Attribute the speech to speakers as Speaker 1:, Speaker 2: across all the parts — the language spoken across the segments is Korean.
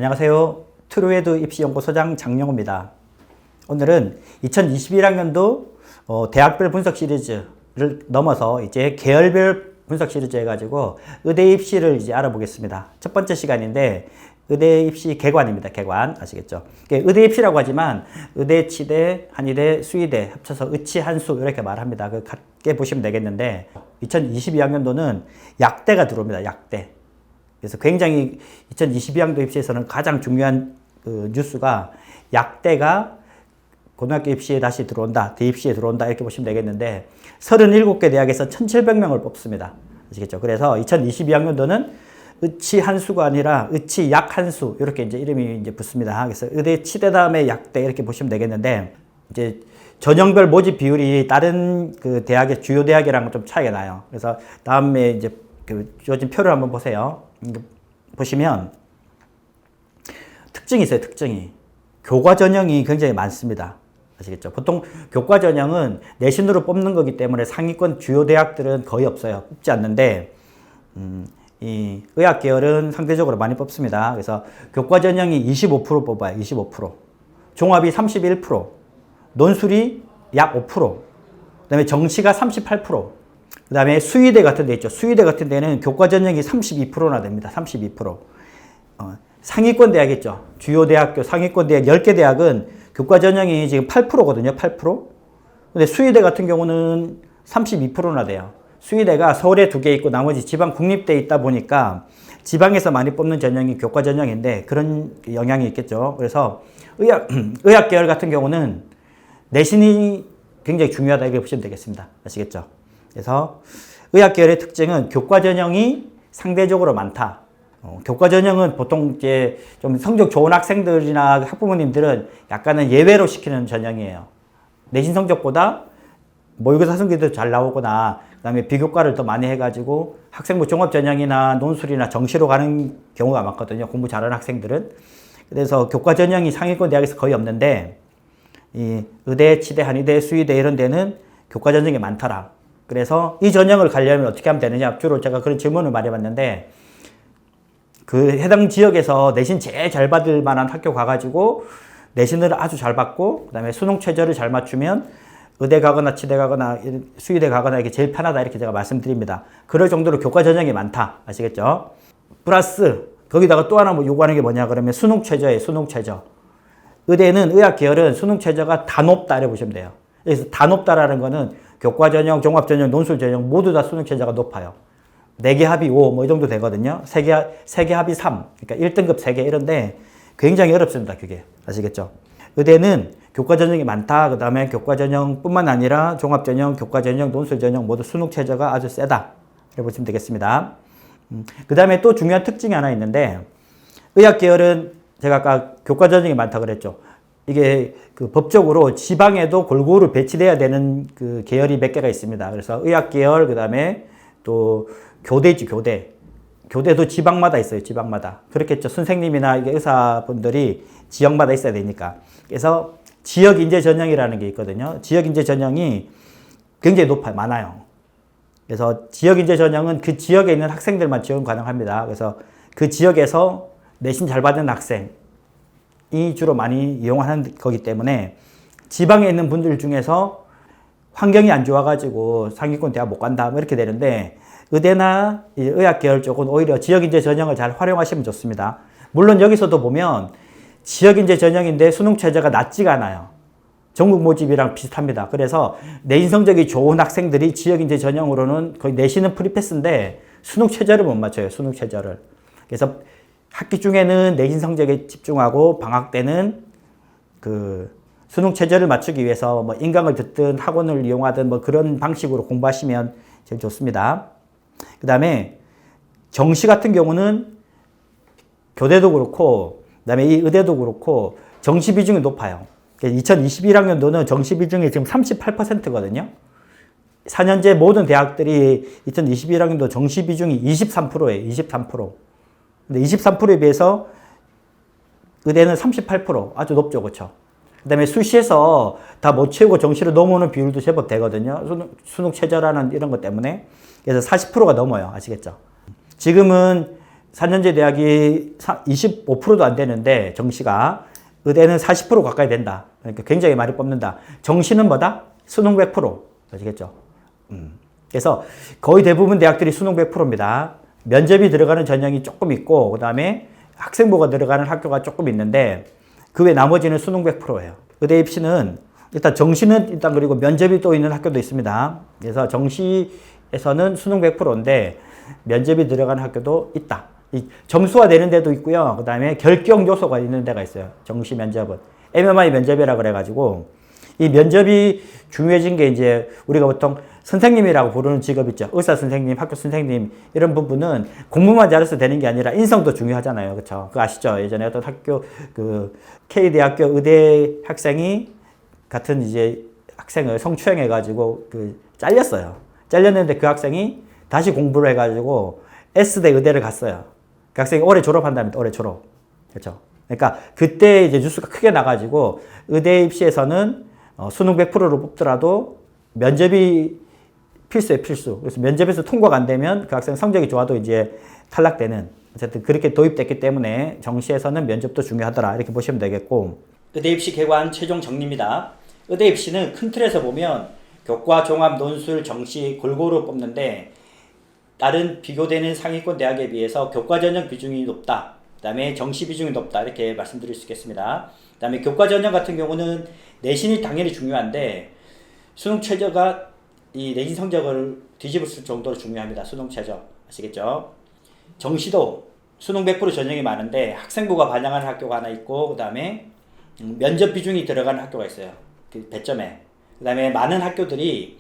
Speaker 1: 안녕하세요. 트루에두 입시연구소장 장영호입니다. 오늘은 2021학년도 대학별 분석 시리즈를 넘어서 이제 계열별 분석 시리즈 해가지고 의대 입시를 이제 알아보겠습니다. 첫 번째 시간인데 의대 입시 개관입니다. 개관 아시겠죠? 의대 입시라고 하지만 의대, 치대, 한의대, 수의대 합쳐서 의치, 한수 이렇게 말합니다. 같게 보시면 되겠는데 2022학년도는 약대가 들어옵니다. 약대. 그래서 굉장히 2022학년도 입시에서는 가장 중요한 뉴스가 약대가 고등학교 입시에 다시 들어온다, 대입시에 들어온다 이렇게 보시면 되겠는데 37개 대학에서 1,700명을 뽑습니다. 아시겠죠? 그래서 2022학년도는 의치 한수가 아니라 의치 약 한수 이렇게 이제 이름이 이제 붙습니다. 그래서 의대 치대 다음에 약대 이렇게 보시면 되겠는데 이제 전형별 모집 비율이 다른 그 대학의 주요 대학이랑은 좀 차이가 나요. 그래서 다음에 이제 요즘 표를 한번 보세요. 보시면 특징이 있어요. 특징이 교과 전형이 굉장히 많습니다. 아시겠죠? 보통 교과 전형은 내신으로 뽑는 거기 때문에 상위권 주요 대학들은 거의 없어요. 뽑지 않는데 이 의학 계열은 상대적으로 많이 뽑습니다. 그래서 교과 전형이 25% 뽑아요. 25%. 종합이 31%. 논술이 약 5%. 그다음에 정시가 38%. 그 다음에 수의대 같은 데 있죠. 수의대 같은 데는 교과 전형이 32%나 됩니다. 32%. 상위권 대학 있죠. 주요 대학교 상위권 대학 10개 대학은 교과 전형이 지금 8%거든요. 8%. 근데 수의대 같은 경우는 32%나 돼요. 수의대가 서울에 2개 있고 나머지 지방 국립대에 있다 보니까 지방에서 많이 뽑는 전형이 교과 전형인데 그런 영향이 있겠죠. 그래서 의학 계열 같은 경우는 내신이 굉장히 중요하다 이렇게 보시면 되겠습니다. 아시겠죠? 그래서 의학 계열의 특징은 교과 전형이 상대적으로 많다. 교과 전형은 보통 이제 좀 성적 좋은 학생들이나 학부모님들은 약간은 예외로 시키는 전형이에요. 내신 성적보다 모의고사 성적도 잘 나오거나 그다음에 비교과를 더 많이 해가지고 학생부 종합 전형이나 논술이나 정시로 가는 경우가 많거든요. 공부 잘하는 학생들은. 그래서 교과 전형이 상위권 대학에서 거의 없는데 이 의대, 치대, 한의대, 수의대 이런 데는 교과 전형이 많더라. 그래서 이 전형을 가려면 어떻게 하면 되느냐. 주로 제가 그런 질문을 많이 받는데 그 해당 지역에서 내신 제일 잘 받을 만한 학교 가가지고 내신을 아주 잘 받고 그 다음에 수능 최저를 잘 맞추면 의대 가거나 치대 가거나 수의대 가거나 이게 제일 편하다 이렇게 제가 말씀드립니다. 그럴 정도로 교과 전형이 많다. 아시겠죠? 플러스 거기다가 또 하나 뭐 요구하는 게 뭐냐 그러면 수능 최저예요. 수능 최저. 의대는 의학 계열은 수능 최저가 다 높다 이렇게 보시면 돼요. 그래서 다 높다라는 거는 교과 전형, 종합 전형, 논술 전형 모두 다 수능 최저가 높아요. 4개 합이 5, 뭐 이 정도 되거든요. 3개 합이 3. 그러니까 1등급 3개 이런데 굉장히 어렵습니다. 그게. 아시겠죠? 의대는 교과 전형이 많다. 그 다음에 교과 전형뿐만 아니라 종합 전형, 교과 전형, 논술 전형 모두 수능 최저가 아주 세다. 이렇게 보시면 되겠습니다. 그 다음에 또 중요한 특징이 하나 있는데 의학 계열은 제가 아까 교과 전형이 많다 그랬죠. 이게 그 법적으로 지방에도 골고루 배치돼야 되는 그 계열이 몇 개가 있습니다. 그래서 의학 계열, 그 다음에 또 교대지, 교대. 교대도 지방마다 있어요, 지방마다. 그렇겠죠. 선생님이나 이게 의사분들이 지역마다 있어야 되니까. 그래서 지역인재 전형이라는 게 있거든요. 지역인재 전형이 굉장히 높아요, 많아요. 그래서 지역인재 전형은 그 지역에 있는 학생들만 지원 가능합니다. 그래서 그 지역에서 내신 잘 받는 학생, 이 주로 많이 이용하는 거기 때문에 지방에 있는 분들 중에서 환경이 안 좋아가지고 상위권 대학 못 간다 뭐 이렇게 되는데 의대나 의학 계열 쪽은 오히려 지역인재 전형을 잘 활용하시면 좋습니다. 물론 여기서도 보면 지역인재 전형인데 수능 최저가 낮지가 않아요. 전국 모집이랑 비슷합니다. 그래서 내신 성적이 좋은 학생들이 지역인재 전형으로는 거의 내신은 프리패스인데 수능 최저를 못 맞춰요. 수능 최저를. 그래서 학기 중에는 내신 성적에 집중하고 방학 때는 그 수능 최저를 맞추기 위해서 뭐 인강을 듣든 학원을 이용하든 뭐 그런 방식으로 공부하시면 제일 좋습니다. 그 다음에 정시 같은 경우는 교대도 그렇고 그 다음에 이 의대도 그렇고 정시 비중이 높아요. 2021학년도는 정시 비중이 지금 38%거든요. 4년제 모든 대학들이 2021학년도 정시 비중이 23%예요. 23%. 근데 23%에 비해서 의대는 38% 아주 높죠. 그렇죠? 그 다음에 수시에서 다 못 채우고 정시로 넘어오는 비율도 제법 되거든요. 수능 최저라는 이런 것 때문에. 그래서 40%가 넘어요. 아시겠죠? 지금은 4년제 대학이 25%도 안 되는데 정시가 의대는 40% 가까이 된다. 그러니까 굉장히 많이 뽑는다. 정시는 뭐다? 수능 100%. 아시겠죠? 그래서 거의 대부분 대학들이 수능 100%입니다. 면접이 들어가는 전형이 조금 있고 그 다음에 학생부가 들어가는 학교가 조금 있는데 그 외 나머지는 수능 100%예요. 의대 입시는 일단 정시는 일단 그리고 면접이 또 있는 학교도 있습니다. 그래서 정시에서는 수능 100%인데 면접이 들어가는 학교도 있다. 이 점수화 되는 데도 있고요. 그 다음에 결격 요소가 있는 데가 있어요. 정시 면접은. MMI 면접이라 그래가지고 이 면접이 중요해진 게 이제 우리가 보통 선생님이라고 부르는 직업 있죠. 의사 선생님, 학교 선생님 이런 부분은 공부만 잘해서 되는 게 아니라 인성도 중요하잖아요. 그렇죠? 그거 아시죠? 예전에 어떤 학교 그 K대학교 의대 학생이 같은 이제 학생을 성추행해 가지고 그 잘렸어요. 잘렸는데 그 학생이 다시 공부를 해 가지고 S대 의대를 갔어요. 그 학생이 올해 졸업한답니다. 올해 졸업. 그렇죠? 그러니까 그때 이제 뉴스가 크게 나가지고 의대 입시에서는 수능 100%로 뽑더라도 면접이 필수예요, 필수. 그래서 면접에서 통과가 안 되면 그 학생 성적이 좋아도 이제 탈락되는, 어쨌든 그렇게 도입됐기 때문에 정시에서는 면접도 중요하더라. 이렇게 보시면 되겠고. 의대 입시 개관 최종 정리입니다. 의대 입시는 큰 틀에서 보면 교과, 종합, 논술, 정시 골고루 뽑는데 다른 비교되는 상위권 대학에 비해서 교과 전형 비중이 높다. 그 다음에 정시 비중이 높다. 이렇게 말씀드릴 수 있겠습니다. 그 다음에 교과 전형 같은 경우는 내신이 당연히 중요한데 수능 최저가 이 내신 성적을 뒤집을 정도로 중요합니다. 수능 최저. 아시겠죠? 정시도 수능 100% 전형이 많은데 학생부가 반영하는 학교가 하나 있고 그 다음에 면접 비중이 들어가는 학교가 있어요. 그 배점에. 그 다음에 많은 학교들이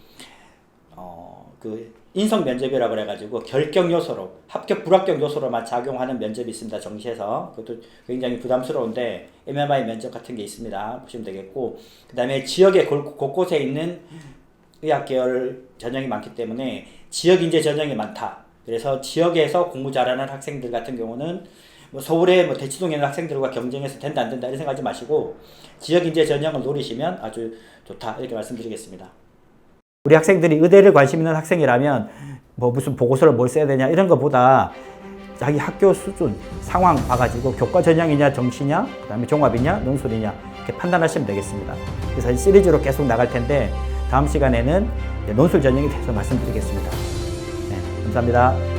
Speaker 1: 그 인성 면접이라고 그래가지고 결격 요소로 합격 불합격 요소로만 작용하는 면접이 있습니다. 정시에서 그것도 굉장히 부담스러운데 MMI 면접 같은 게 있습니다. 보시면 되겠고 그 다음에 지역에 곳곳에 있는 의학계열 전형이 많기 때문에 지역인재 전형이 많다. 그래서 지역에서 공부 잘하는 학생들 같은 경우는 뭐 서울에 뭐 대치동에 있는 학생들과 경쟁해서 된다 안 된다 이런 생각하지 마시고 지역인재 전형을 노리시면 아주 좋다 이렇게 말씀드리겠습니다. 우리 학생들이 의대를 관심 있는 학생이라면 뭐 무슨 보고서를 뭘 써야 되냐 이런 것보다 자기 학교 수준 상황 봐가지고 교과 전형이냐 정시냐 그 다음에 종합이냐 논술이냐 이렇게 판단하시면 되겠습니다. 그래서 이 시리즈로 계속 나갈 텐데 다음 시간에는 논술 전형에 대해서 말씀드리겠습니다. 네, 감사합니다.